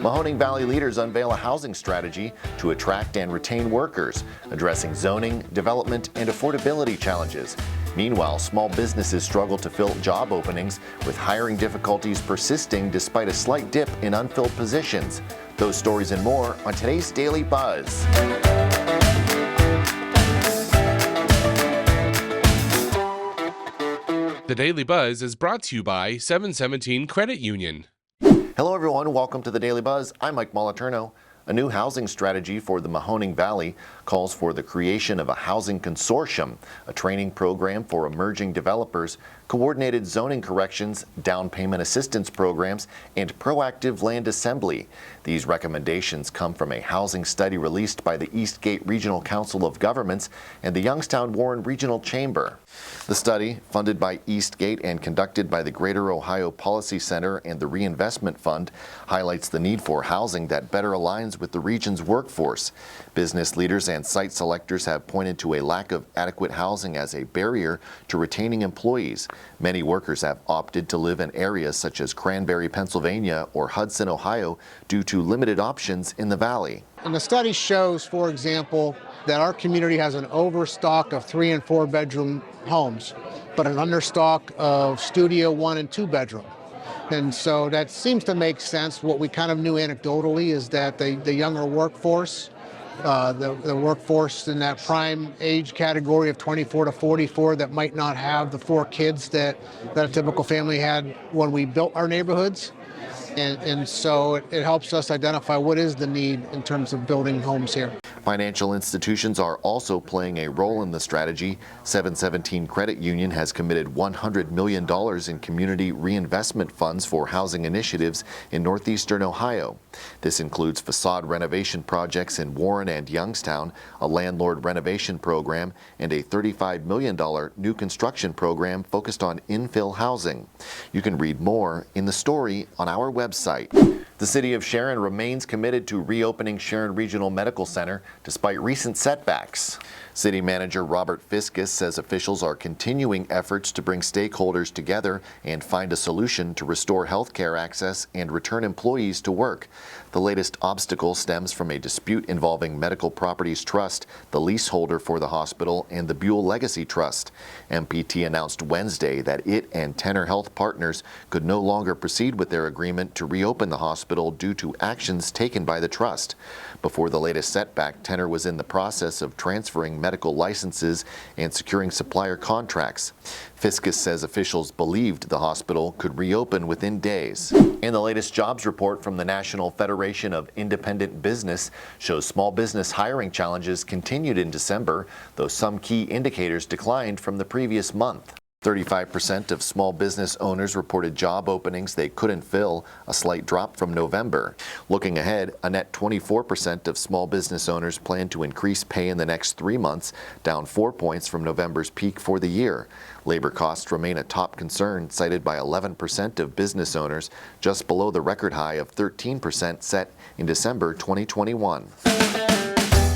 Mahoning Valley leaders unveil a housing strategy to attract and retain workers, addressing zoning, development, and affordability challenges. Meanwhile, small businesses struggle to fill job openings, with hiring difficulties persisting despite a slight dip in unfilled positions. Those stories and more on today's Daily Buzz. The Daily Buzz is brought to you by 717 Credit Union. Hello everyone, welcome to the Daily Buzz. I'm Mike Moliterno. A new housing strategy for the Mahoning Valley calls for the creation of a housing consortium, a training program for emerging developers, coordinated zoning corrections, down payment assistance programs, and proactive land assembly. These recommendations come from a housing study released by the Eastgate Regional Council of Governments and the Youngstown Warren Regional Chamber. The study, funded by Eastgate and conducted by the Greater Ohio Policy Center and the Reinvestment Fund, highlights the need for housing that better aligns with the region's workforce. Business leaders and site selectors have pointed to a lack of adequate housing as a barrier to retaining employees. Many workers have opted to live in areas such as Cranberry, Pennsylvania or Hudson, Ohio, due to limited options in the valley. And the study shows, for example, that our community has an overstock of 3 and 4 bedroom homes, but an understock of studio 1 and 2 bedroom. And so that seems to make sense. What we kind of knew anecdotally is that the younger workforce, the workforce in that prime age category of 24 to 44 that might not have the 4 kids that a typical family had when we built our neighborhoods. And so it helps us identify what is the need in terms of building homes here. Financial institutions are also playing a role in the strategy. 717 Credit Union has committed $100 million in community reinvestment funds for housing initiatives in northeastern Ohio. This includes facade renovation projects in Warren and Youngstown, a landlord renovation program, and a $35 million new construction program focused on infill housing. You can read more in the story on our website. The city of Sharon remains committed to reopening Sharon Regional Medical Center despite recent setbacks. City Manager Robert Fiscus says officials are continuing efforts to bring stakeholders together and find a solution to restore health care access and return employees to work. The latest obstacle stems from a dispute involving Medical Properties Trust, the leaseholder for the hospital, and the Buell Legacy Trust. MPT announced Wednesday that it and Tenor Health Partners could no longer proceed with their agreement to reopen the hospital due to actions taken by the trust. Before the latest setback, Tenor was in the process of transferring medical licenses and securing supplier contracts. Fiscus says officials believed the hospital could reopen within days. And the latest jobs report from the National Federation of Independent Business shows small business hiring challenges continued in December, though some key indicators declined from the previous month. 35% of small business owners reported job openings they couldn't fill, a slight drop from November. Looking ahead, a net 24% of small business owners plan to increase pay in the next 3 months, down 4 points from November's peak for the year. Labor costs remain a top concern, cited by 11% of business owners, just below the record high of 13% set in December 2021.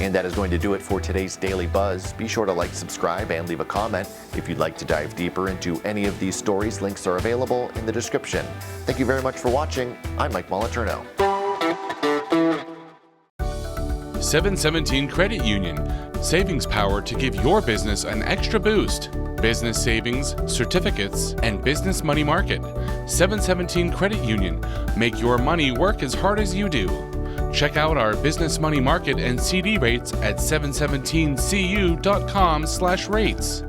And that is going to do it for today's Daily Buzz. Be sure to like, subscribe, and leave a comment. If you'd like to dive deeper into any of these stories, links are available in the description. Thank you very much for watching. I'm Mike Moliterno. 717 Credit Union. Savings power to give your business an extra boost. Business savings, certificates, and business money market. 717 Credit Union. Make your money work as hard as you do. Check out our business money market and CD rates at 717cu.com/rates.